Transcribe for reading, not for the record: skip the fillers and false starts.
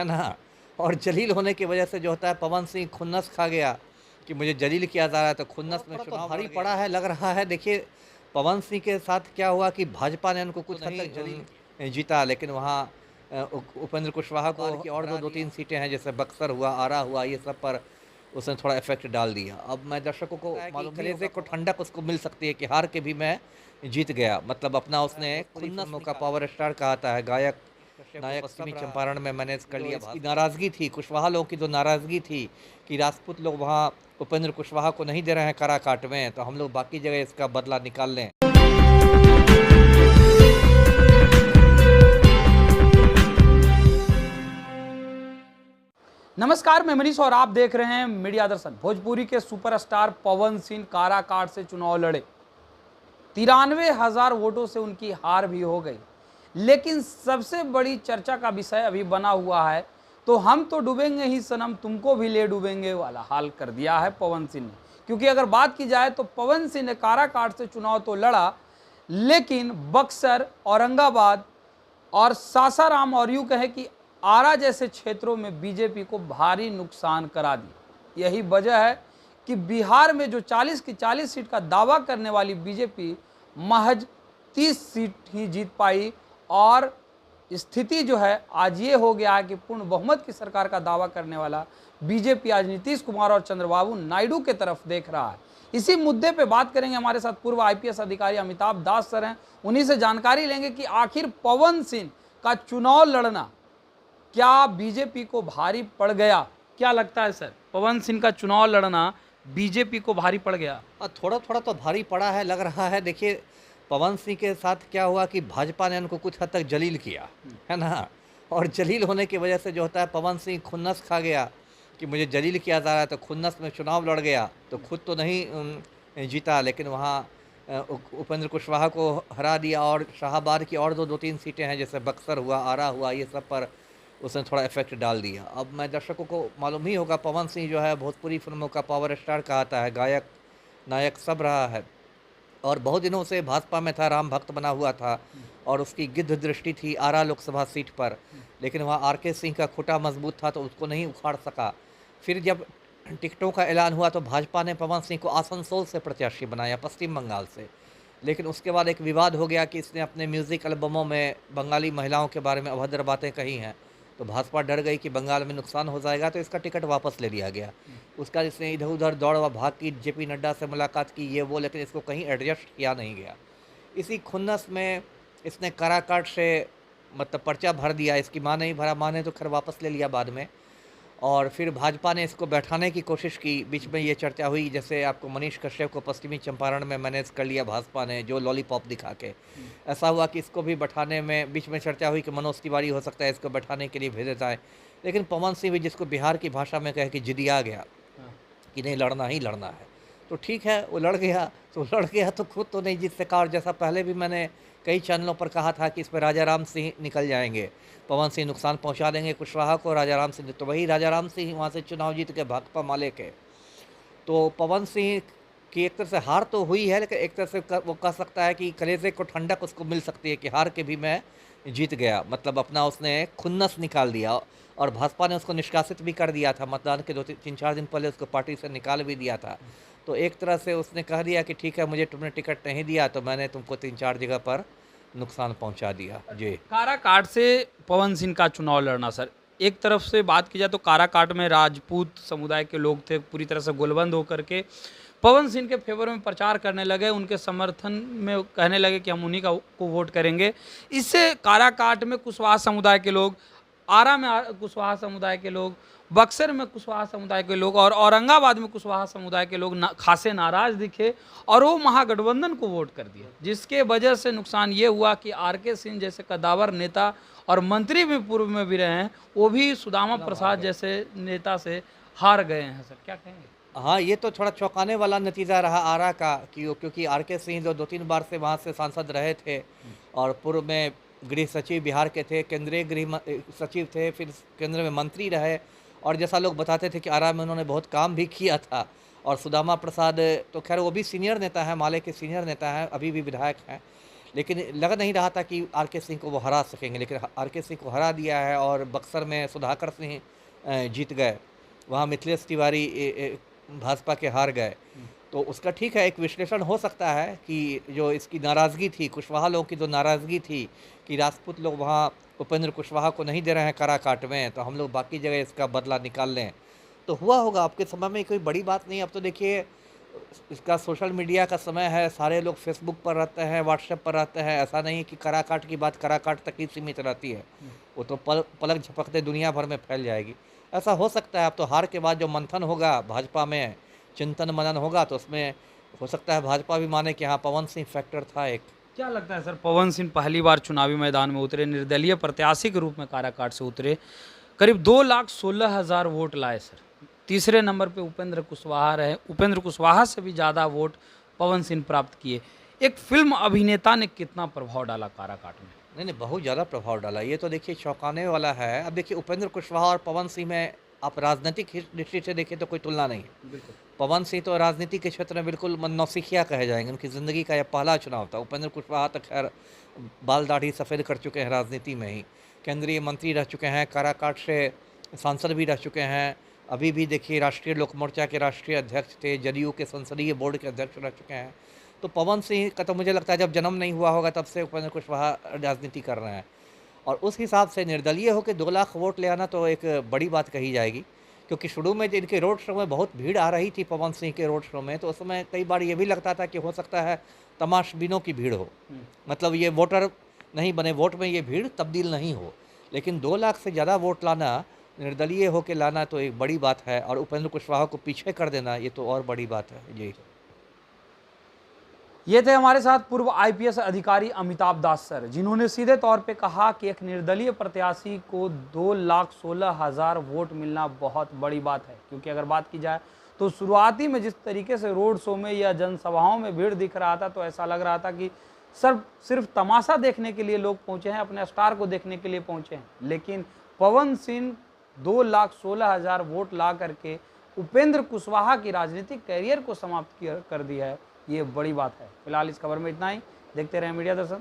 है ना। और जलील होने की वजह से जो होता है पवन सिंह खुन्नस खा गया कि मुझे जलील किया जा रहा है, तो खुन्नस में चुनाव भारी पड़ा है लग रहा है। देखिए पवन सिंह के साथ क्या हुआ कि भाजपा ने उनको कुछ हद तक जलील जीता, लेकिन वहाँ उपेंद्र कुशवाहा को की और दो तीन सीटें हैं जैसे बक्सर हुआ, आरा हुआ, ये सब पर उसने थोड़ा इफेक्ट डाल दिया। अब मैं दर्शकों को मालूम कलेजे को ठंडक उसको मिल सकती है कि हार के भी मैं जीत गया, मतलब अपना उसने खुन्नस का पावर स्टार कहा था है गायक नायक पश्चिमी चंपारण में मैनेज कर लिया। इसकी नाराजगी थी कुशवाहा लोगों की, जो नाराजगी थी कि राजपूत लोग वहाँ उपेंद्र कुशवाहा को नहीं दे रहे हैं काराकाट में, तो हम लोग बाकी जगह इसका बदला निकाल लें। नमस्कार, मैं मनीष और आप देख रहे हैं मीडिया दर्शन। भोजपुरी के सुपरस्टार पवन सिंह काराकाट से चुनाव लड़े, 93,000 वोटों से उनकी हार भी हो गई। लेकिन सबसे बड़ी चर्चा का विषय अभी बना हुआ है, तो हम तो डूबेंगे ही सनम तुमको भी ले डूबेंगे वाला हाल कर दिया है पवन सिंह ने। क्योंकि अगर बात की जाए तो पवन सिंह ने काराकाट से चुनाव तो लड़ा, लेकिन बक्सर, औरंगाबाद और सासाराम और यूं कहे कि आरा जैसे क्षेत्रों में बीजेपी को भारी नुकसान करा दिया। यही वजह है कि बिहार में जो 40 की 40 सीट का दावा करने वाली बीजेपी महज 30 सीट ही जीत पाई, और स्थिति जो है आज ये हो गया है कि पूर्ण बहुमत की सरकार का दावा करने वाला बीजेपी आज नीतीश कुमार और चंद्रबाबू नायडू के तरफ देख रहा है। इसी मुद्दे पे बात करेंगे, हमारे साथ पूर्व आईपीएस अधिकारी अमिताभ दास सर हैं, उन्हीं से जानकारी लेंगे कि आखिर पवन सिंह का चुनाव लड़ना क्या बीजेपी को भारी पड़ गया। क्या लगता है सर, पवन सिंह का चुनाव लड़ना बीजेपी को भारी पड़ गया? थोड़ा थोड़ा तो भारी पड़ा है लग रहा है। देखिए पवन सिंह के साथ क्या हुआ कि भाजपा ने उनको कुछ हद तक जलील किया, है ना। और जलील होने की वजह से जो होता है पवन सिंह खुन्नस खा गया कि मुझे जलील किया जा रहा है, तो खुन्नस में चुनाव लड़ गया। तो खुद तो नहीं जीता, लेकिन वहाँ उपेंद्र कुशवाहा को हरा दिया। और शाहाबाद की और दो तीन सीटें हैं जैसे बक्सर हुआ, आरा हुआ, ये सब पर उसने थोड़ा इफेक्ट डाल दिया। अब मैं दर्शकों को मालूम ही होगा पवन सिंह जो है भोजपुरी फिल्मों का पावर स्टार कहता है, गायक नायक सब रहा है, और बहुत दिनों से भाजपा में था, राम भक्त बना हुआ था, और उसकी गिद्ध दृष्टि थी आरा लोकसभा सीट पर। लेकिन वहाँ आरके सिंह का खूंटा मजबूत था, तो उसको नहीं उखाड़ सका। फिर जब टिकटों का ऐलान हुआ तो भाजपा ने पवन सिंह को आसनसोल से प्रत्याशी बनाया, पश्चिम बंगाल से। लेकिन उसके बाद एक विवाद हो गया कि इसने अपने म्यूज़िक एल्बमों में बंगाली महिलाओं के बारे में अभद्र बातें कही हैं, तो भाजपा डर गई कि बंगाल में नुकसान हो जाएगा, तो इसका टिकट वापस ले लिया गया। उसका इसने इधर उधर दौड़ व भाग की, जेपी नड्डा से मुलाकात की, ये वो, लेकिन इसको कहीं एडजस्ट किया नहीं गया। इसी खुन्नस में इसने काराकाट से मतलब पर्चा भर दिया। इसकी माँ नहीं भरा, माँ ने तो खैर वापस ले लिया बाद में। और फिर भाजपा ने इसको बैठाने की कोशिश की। बीच में ये चर्चा हुई जैसे आपको मनीष कश्यप को पश्चिमी चंपारण में मैनेज कर लिया भाजपा ने, जो लॉलीपॉप दिखा के। ऐसा हुआ कि इसको भी बैठाने में बीच में चर्चा हुई कि मनोज तिवारी हो सकता है इसको बैठाने के लिए भेजा जाए। लेकिन पवन सिंह भी, जिसको बिहार की भाषा में कहे कि जिदिया गया कि नहीं लड़ना ही लड़ना है, तो ठीक है वो लड़ गया। तो लड़ गया तो खुद तो नहीं जीत सका। और जैसा पहले भी मैंने कई चैनलों पर कहा था कि इस पर राजा राम सिंह निकल जाएंगे, पवन सिंह नुकसान पहुंचा देंगे कुशवाहा को, राजा राम सिंह, तो वही राजा राम सिंह वहाँ से चुनाव जीत के भाकपा माले के। तो पवन सिंह की एक तरह से हार तो हुई है, लेकिन एक तरह से वो कह सकता है कि कलेजे को ठंडक उसको मिल सकती है कि हार के भी मैं जीत गया, मतलब अपना उसने खुन्नस निकाल दिया। और भाजपा ने उसको निष्कासित भी कर दिया था, मतदान के 2-3-4 दिन पहले उसको पार्टी से निकाल भी दिया था। तो एक तरह से उसने कह दिया कि ठीक है, मुझे तुमने टिकट नहीं दिया तो मैंने तुमको 3-4 जगह पर नुकसान पहुंचा दिया। जी, काराकाट से पवन सिंह का चुनाव लड़ना सर, एक तरफ से बात की जाए तो काराकाट में राजपूत समुदाय के लोग थे, पूरी तरह से गोलबंद होकर के पवन सिंह के फेवर में प्रचार करने लगे, उनके समर्थन में कहने लगे कि हम उन्हीं को वोट करेंगे। इससे काराकाट में कुशवाहा समुदाय के लोग, आरा में कुशवाहा समुदाय के लोग, बक्सर में कुशवाहा समुदाय के लोग और औरंगाबाद में कुशवाहा समुदाय के लोग खासे नाराज दिखे और वो महागठबंधन को वोट कर दिया, जिसके वजह से नुकसान ये हुआ कि आरके सिंह जैसे कद्दावर नेता और मंत्री भी पूर्व में भी रहे हैं, वो भी सुदामा प्रसाद जैसे नेता से हार गए हैं। सर क्या कहेंगे? हाँ, ये तो थोड़ा चौंकाने वाला नतीजा रहा आरा का कि क्योंकि आरके सिंह जो 2-3 बार से वहाँ से सांसद रहे थे और पूर्व में गृह सचिव बिहार के थे, केंद्रीय गृह सचिव थे, फिर केंद्र में मंत्री रहे, और जैसा लोग बताते थे कि आरा में उन्होंने बहुत काम भी किया था। और सुदामा प्रसाद तो खैर वो भी सीनियर नेता है, माले के सीनियर नेता हैं, अभी भी विधायक हैं, लेकिन लग नहीं रहा था कि आर.के. सिंह को वो हरा सकेंगे, लेकिन आर.के. सिंह को हरा दिया है और बक्सर में सुधाकर सिंह जीत गए। वहाँ मिथिलेश तिवारी भाजपा के हार गए। तो उसका ठीक है, एक विश्लेषण हो सकता है कि जो इसकी नाराज़गी थी, कुशवाहा लोगों की जो नाराज़गी थी कि राजपूत लोग वहाँ उपेंद्र कुशवाहा को नहीं दे रहे हैं काराकाट में, तो हम लोग बाकी जगह इसका बदला निकाल लें। तो हुआ होगा, आपके समय में कोई बड़ी बात नहीं। अब तो देखिए इसका सोशल मीडिया का समय है, सारे लोग फेसबुक पर रहते हैं, व्हाट्सएप पर रहते हैं। ऐसा नहीं कि काराकाट की बात काराकाट तक ही सीमित रहती है, वो तो पलक झपकते दुनिया भर में फैल जाएगी। ऐसा हो सकता है। अब तो हार के बाद जो मंथन होगा भाजपा में, चिंतन मनन होगा, तो उसमें हो सकता है भाजपा भी माने कि हाँ पवन सिंह फैक्टर था एक। क्या लगता है सर, पवन सिंह पहली बार चुनावी मैदान में उतरे, निर्दलीय प्रत्याशी के रूप में काराकाट से उतरे, करीब 2,16,000 वोट लाए सर। तीसरे नंबर पे उपेंद्र कुशवाहा रहे, उपेंद्र कुशवाहा से भी ज़्यादा वोट पवन सिंह प्राप्त किए। एक फिल्म अभिनेता ने कितना प्रभाव डाला काराकाट में? नहीं, बहुत ज़्यादा प्रभाव डाला। ये तो देखिए चौंकाने वाला है। अब देखिए उपेंद्र कुशवाहा और पवन सिंह में आप राजनीतिक दृष्टि से देखें तो कोई तुलना नहीं है। बिल्कुल। पवन सिंह तो राजनीति के क्षेत्र में बिल्कुल नौसिखिया कहे जाएंगे। उनकी ज़िंदगी का यह पहला चुनाव था। उपेंद्र कुशवाहा तो खैर बाल दाढ़ी सफ़ेद कर चुके हैं राजनीति में ही, केंद्रीय मंत्री रह चुके हैं, काराकाट से सांसद भी रह चुके हैं। अभी भी देखिए राष्ट्रीय लोक मोर्चा के राष्ट्रीय अध्यक्ष थे, जदयू के संसदीय बोर्ड के अध्यक्ष रह चुके हैं। तो पवन सिंह का तो मुझे लगता है जब जन्म नहीं हुआ होगा तब से उपेंद्र कुशवाहा राजनीति कर रहे हैं, और उस हिसाब से निर्दलीय होकर 2 लाख वोट ले आना तो एक बड़ी बात कही जाएगी। क्योंकि शुरू में इनके रोड शो में बहुत भीड़ आ रही थी पवन सिंह के रोड शो में, तो उस समय कई बार ये भी लगता था कि हो सकता है तमाशबीनों की भीड़ हो, मतलब ये वोटर नहीं बने, वोट में ये भीड़ तब्दील नहीं हो। लेकिन 2 लाख से ज़्यादा वोट लाना, निर्दलीय होकर लाना तो एक बड़ी बात है, और उपेंद्र कुशवाहा को पीछे कर देना ये तो और बड़ी बात है जी। ये थे हमारे साथ पूर्व आईपीएस अधिकारी अमिताभ दास सर, जिन्होंने सीधे तौर पे कहा कि एक निर्दलीय प्रत्याशी को 2,16,000 वोट मिलना बहुत बड़ी बात है। क्योंकि अगर बात की जाए तो शुरुआती में जिस तरीके से रोड शो में या जनसभाओं में भीड़ दिख रहा था, तो ऐसा लग रहा था कि सिर्फ तमाशा देखने के लिए लोग पहुंचे हैं, अपने स्टार को देखने के लिए पहुंचे हैं। लेकिन पवन सिंह 2,16,000 वोट ला करके उपेंद्र कुशवाहा की राजनीतिक कैरियर को समाप्त कर दिया है, ये बड़ी बात है। फिलहाल इस खबर में इतना ही। देखते रहें मीडिया दर्शन।